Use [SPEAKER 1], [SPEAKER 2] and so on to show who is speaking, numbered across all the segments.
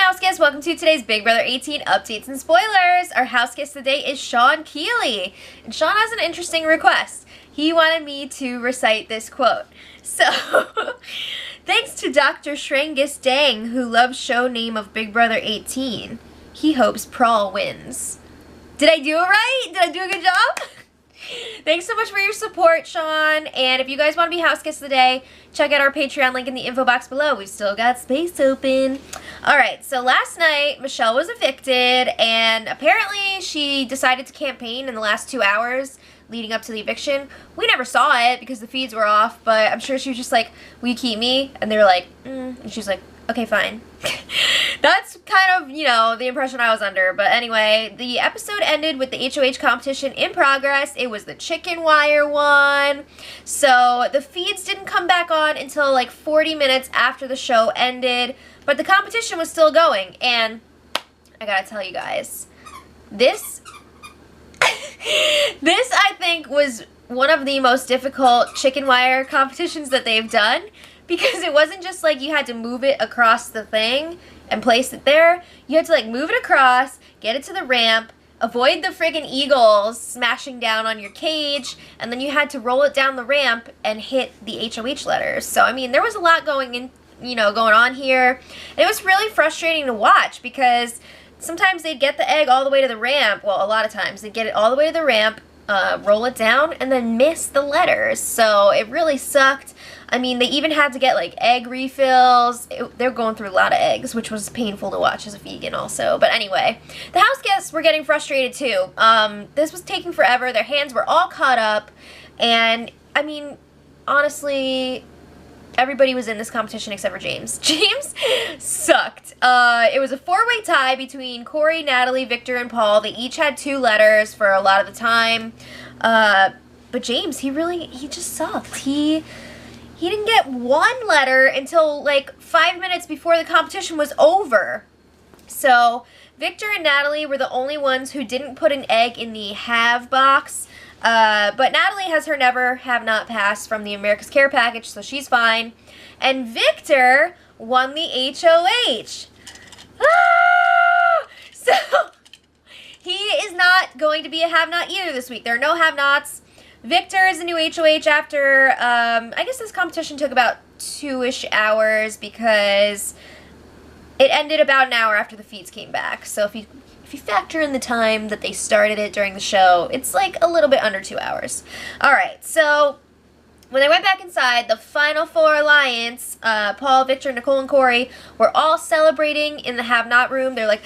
[SPEAKER 1] house guests, welcome to today's Big Brother 18 updates and spoilers. Our house guest today is Sean Keeley, and Sean has an interesting request. He wanted me to recite this quote. So, thanks to Dr. Shrangus Dang, who loves show name of Big Brother 18, he hopes Prawl wins. Did I do it right? Did I do a good job? Thanks so much for your support, Sean. And if you guys want to be house guests today, check out our Patreon link in the info box below. We've still got space open. Alright, so last night, Michelle was evicted, and apparently she decided to campaign in the last 2 hours leading up to the eviction. We never saw it because the feeds were off, but I'm sure she was just like, will you keep me? And they were like, and she's like, okay, fine. That's kind of, you know, the impression I was under. But anyway, the episode ended with the HOH competition in progress. It was the chicken wire one. So the feeds didn't come back on until like 40 minutes after the show ended. But the competition was still going. And I gotta tell you guys, this I think was one of the most difficult chicken wire competitions that they've done. Because it wasn't just like you had to move it across the thing and place it there. You had to like move it across, get it to the ramp, avoid the friggin' eagles smashing down on your cage, and then you had to roll it down the ramp and hit the HOH letters. So I mean, there was a lot going on here. And it was really frustrating to watch because sometimes they'd get the egg all the way to the ramp. Well, a lot of times they'd get it all the way to the ramp, roll it down, and then miss the letters. So it really sucked. I mean, they even had to get, like, egg refills. They're going through a lot of eggs, which was painful to watch as a vegan also. But anyway, the house guests were getting frustrated, too. This was taking forever. Their hands were all caught up. And, I mean, honestly, everybody was in this competition except for James. James sucked. It was a four-way tie between Corey, Natalie, Victor, and Paul. They each had 2 letters for a lot of the time. But James, he just sucked. He didn't get 1 letter until like 5 minutes before the competition was over. So Victor and Natalie were the only ones who didn't put an egg in the have box. But Natalie has her never have not pass from the America's Care package, so she's fine. And Victor won the HOH. So he is not going to be a have not either this week. There are no have nots. Victor is a new HOH after, I guess this competition took about 2-ish hours because it ended about an hour after the feeds came back. So if you factor in the time that they started it during the show, it's like a little bit under 2 hours. Alright, so when they went back inside, the Final Four Alliance, Paul, Victor, Nicole, and Corey, were all celebrating in the have-not room. They're like,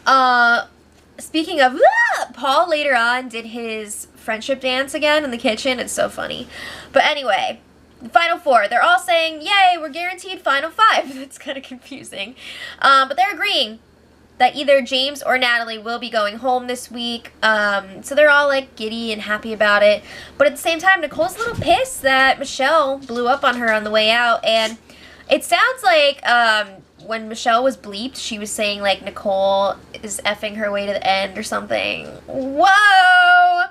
[SPEAKER 1] ah! Speaking of, Paul later on did his friendship dance again in the kitchen. It's so funny. But anyway, the Final Four, they're all saying, yay, we're guaranteed Final 5. That's kind of confusing. But they're agreeing that either James or Natalie will be going home this week. So they're all like giddy and happy about it. But at the same time, Nicole's a little pissed that Michelle blew up on her on the way out. And it sounds like when Michelle was bleeped, she was saying, like, Nicole is effing her way to the end or something. Whoa!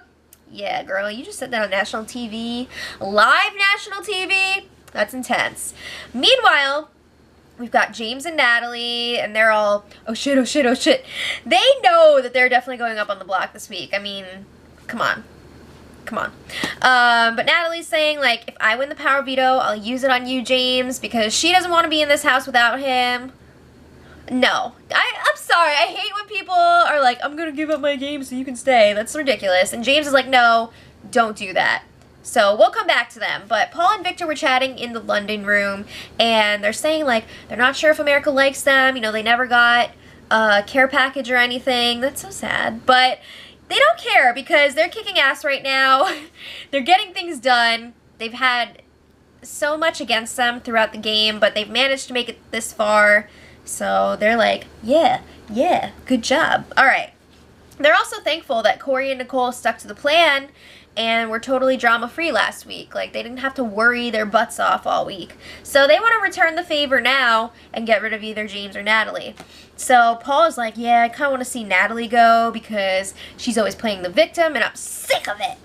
[SPEAKER 1] Yeah, girl, you just said that on national TV. Live national TV? That's intense. Meanwhile, we've got James and Natalie, and they're all, oh shit, oh shit, oh shit. They know that they're definitely going up on the block this week. I mean, come on. Come on. But Natalie's saying, like, if I win the power veto, I'll use it on you, James, because she doesn't want to be in this house without him. No. I'm sorry. I hate when people are like, I'm going to give up my game so you can stay. That's ridiculous. And James is like, no, don't do that. So we'll come back to them. But Paul and Victor were chatting in the London room, and they're saying, like, they're not sure if America likes them. You know, they never got a care package or anything. That's so sad. But they don't care because they're kicking ass right now. They're getting things done. They've had so much against them throughout the game, but they've managed to make it this far. So they're like, yeah, good job. All right. They're also thankful that Corey and Nicole stuck to the plan and were totally drama-free last week. Like, they didn't have to worry their butts off all week. So they want to return the favor now and get rid of either James or Natalie. So Paul is like, yeah, I kind of want to see Natalie go because she's always playing the victim and I'm sick of it.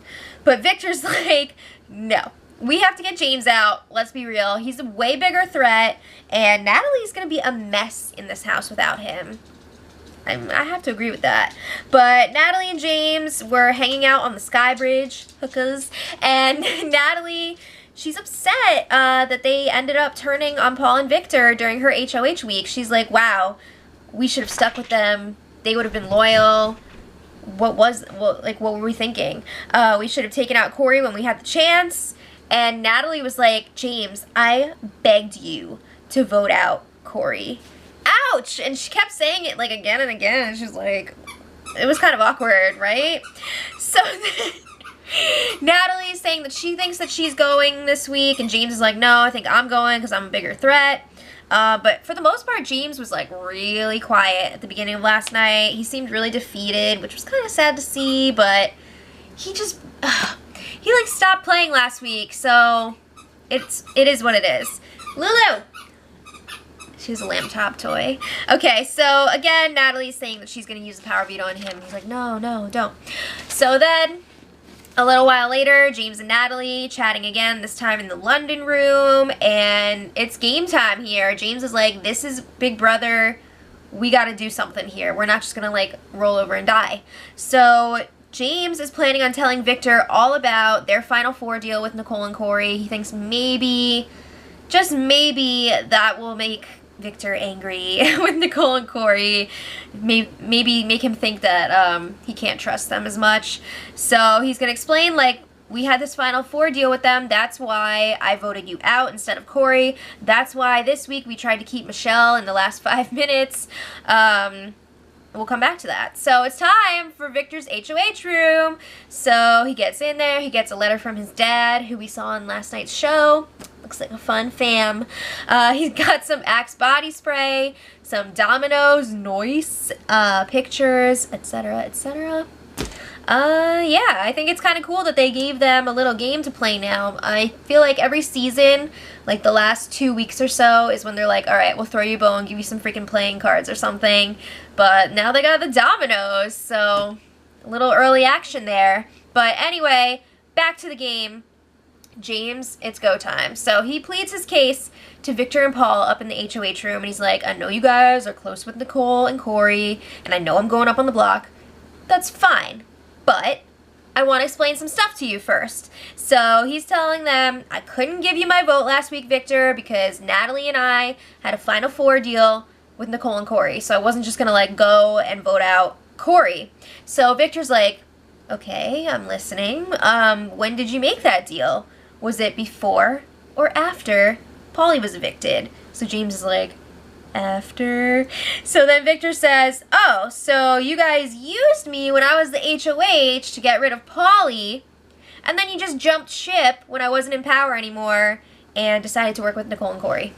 [SPEAKER 1] But Victor's like, no, we have to get James out. Let's be real. He's a way bigger threat, and Natalie's going to be a mess in this house without him. I have to agree with that. But Natalie and James were hanging out on the Sky Bridge, hookahs, and Natalie, she's upset that they ended up turning on Paul and Victor during her HOH week. She's like, wow, we should have stuck with them. They would have been loyal. What were we thinking? We should have taken out Corey when we had the chance. And Natalie was like, James, I begged you to vote out Corey. Ouch! And she kept saying it like again and again. And she's like, it was kind of awkward, right? So then Natalie's saying that she thinks that she's going this week, and James is like, no, I think I'm going because I'm a bigger threat. But for the most part, James was like really quiet at the beginning of last night. He seemed really defeated, which was kind of sad to see, but he just, he like stopped playing last week, so it is what it is. Lulu! She has a lamb top toy. Okay, so again, Natalie's saying that she's going to use the power veto on him. He's like, no, no, don't. So then, a little while later, James and Natalie chatting again, this time in the London room, and it's game time here. James is like, this is Big Brother. We got to do something here. We're not just going to, like, roll over and die. So James is planning on telling Victor all about their Final Four deal with Nicole and Corey. He thinks maybe, just maybe, that will make Victor angry with Nicole and Corey, maybe make him think that he can't trust them as much. So he's gonna explain, like, we had this Final Four deal with them, that's why I voted you out instead of Corey, that's why this week we tried to keep Michelle in the last 5 minutes. We'll come back to that. So it's time for Victor's HOH room. So he gets in there, he gets a letter from his dad, who we saw in last night's show. Looks like a fun fam. He's got some Axe body spray, some Domino's noise, pictures, etc., etc. Yeah, I think it's kind of cool that they gave them a little game to play now. I feel like every season, like the last 2 weeks or so, is when they're like, all right, we'll throw you a bone and give you some freaking playing cards or something. But now they got the dominoes, so a little early action there. But anyway, back to the game. James, it's go time. So he pleads his case to Victor and Paul up in the HOH room, and he's like, I know you guys are close with Nicole and Corey, and I know I'm going up on the block. That's fine, but I want to explain some stuff to you first. So he's telling them, I couldn't give you my vote last week, Victor, because Natalie and I had a Final Four deal with Nicole and Corey, so I wasn't just going to, like, go and vote out Corey. So Victor's like, okay, I'm listening. When did you make that deal? Was it before or after Paulie was evicted? So James is like, after. So then Victor says, oh, so you guys used me when I was the HOH to get rid of Paulie, and then you just jumped ship when I wasn't in power anymore and decided to work with Nicole and Corey.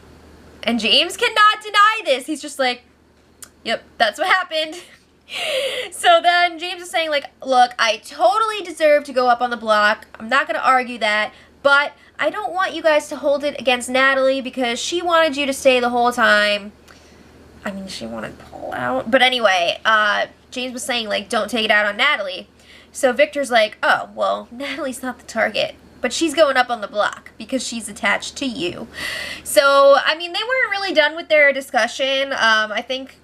[SPEAKER 1] And James cannot deny this. He's just like, yep, that's what happened. So then James is saying, like, look, I totally deserve to go up on the block. I'm not going to argue that. But I don't want you guys to hold it against Natalie because she wanted you to stay the whole time. I mean, she wanted Paul out. But anyway, James was saying, like, don't take it out on Natalie. So Victor's like, oh, well, Natalie's not the target. But she's going up on the block because she's attached to you. So, I mean, they weren't really done with their discussion. I think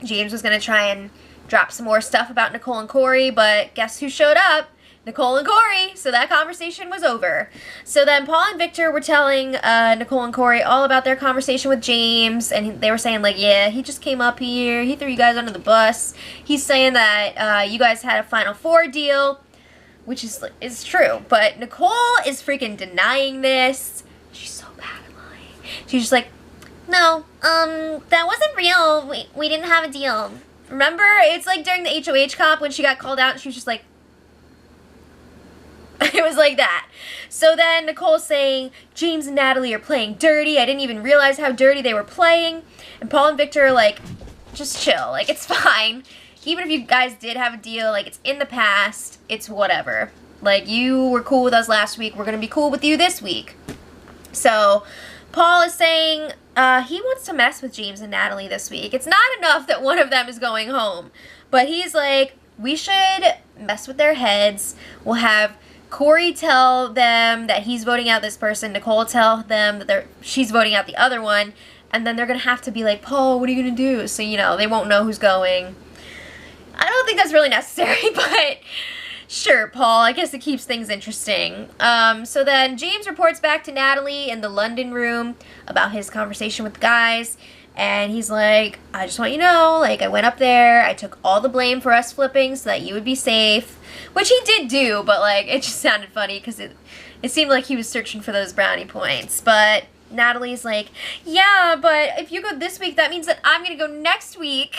[SPEAKER 1] James was going to try and drop some more stuff about Nicole and Corey. But guess who showed up? Nicole and Corey, so that conversation was over. So then Paul and Victor were telling Nicole and Corey all about their conversation with James, and they were saying, like, yeah, he just came up here, he threw you guys under the bus. He's saying that you guys had a Final Four deal, which is true, but Nicole is freaking denying this. She's so bad at lying. She's just like, no, that wasn't real. We didn't have a deal. Remember? It's like during the HOH comp when she got called out, and she was just like, it was like that. So then Nicole's saying, James and Natalie are playing dirty. I didn't even realize how dirty they were playing. And Paul and Victor are like, just chill. Like, it's fine. Even if you guys did have a deal, like, it's in the past. It's whatever. Like, you were cool with us last week. We're going to be cool with you this week. So Paul is saying he wants to mess with James and Natalie this week. It's not enough that one of them is going home. But he's like, we should mess with their heads. We'll have Corey tell them that he's voting out this person. Nicole tell them that she's voting out the other one. And then they're going to have to be like, Paul, what are you going to do? So, you know, they won't know who's going. I don't think that's really necessary, but sure, Paul. I guess it keeps things interesting. So then James reports back to Natalie in the London room about his conversation with the guys. And he's like, I just want you to know, like, I went up there. I took all the blame for us flipping so that you would be safe. Which he did do, but, like, it just sounded funny because it seemed like he was searching for those brownie points. But Natalie's like, yeah, but if you go this week, that means that I'm going to go next week.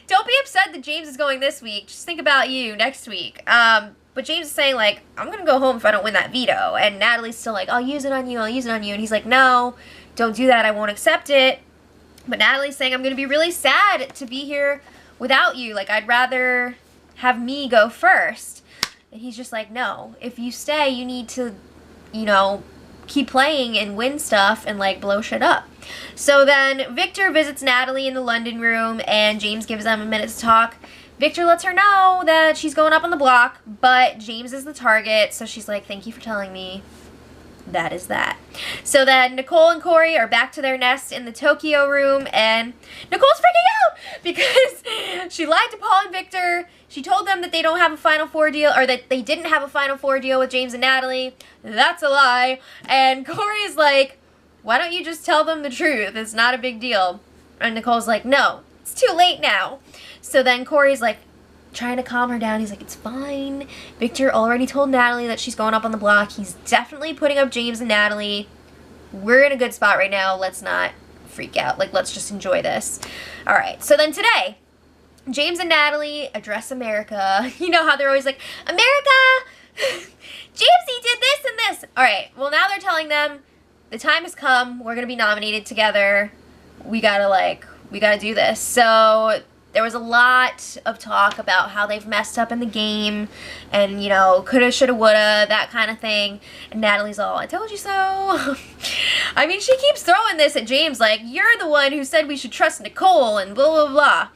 [SPEAKER 1] Don't be upset that James is going this week. Just think about you next week. But James is saying, like, I'm going to go home if I don't win that veto. And Natalie's still like, I'll use it on you, I'll use it on you. And he's like, no, don't do that, I won't accept it. But Natalie's saying, I'm going to be really sad to be here without you. Like, I'd rather have me go first. And he's just like, no, if you stay, you need to, you know, keep playing and win stuff and, like, blow shit up. So then Victor visits Natalie in the London room, and James gives them a minute to talk. Victor lets her know that she's going up on the block, but James is the target, so she's like, thank you for telling me. That is that. So then Nicole and Corey are back to their nest in the Tokyo room, and Nicole's freaking out because she lied to Paul and Victor. She told them that they don't have a Final Four deal, or that they didn't have a Final Four deal with James and Natalie. That's a lie. And Corey's like, why don't you just tell them the truth? It's not a big deal. And Nicole's like, no, it's too late now. So then Corey's like, trying to calm her down. He's like, it's fine. Victor already told Natalie that she's going up on the block. He's definitely putting up James and Natalie. We're in a good spot right now. Let's not freak out. Like, let's just enjoy this. All right. So then today, James and Natalie address America. You know how they're always like, America! Jamesy did this and this. All right. Well, now they're telling them the time has come. We're going to be nominated together. We got to do this. So there was a lot of talk about how they've messed up in the game and, you know, coulda, shoulda, woulda, that kind of thing. And Natalie's all, I told you so. I mean, she keeps throwing this at James like, you're the one who said we should trust Nicole and blah, blah, blah.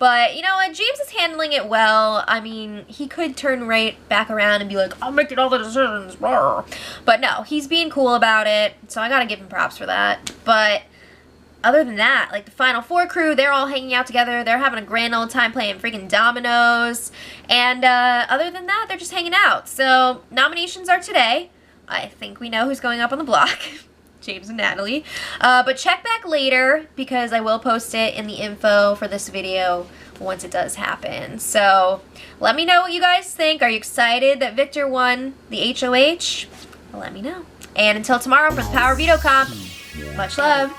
[SPEAKER 1] But, you know what, James is handling it well. I mean, he could turn right back around and be like, I'm making all the decisions. But no, he's being cool about it. So I gotta give him props for that. But other than that, like the Final Four crew, they're all hanging out together. They're having a grand old time playing freaking dominoes. And other than that, they're just hanging out. So nominations are today. I think we know who's going up on the block. James and Natalie. But check back later because I will post it in the info for this video once it does happen. So let me know what you guys think. Are you excited that Victor won the HOH? Let me know. And until tomorrow for the Power Veto Comp, much love.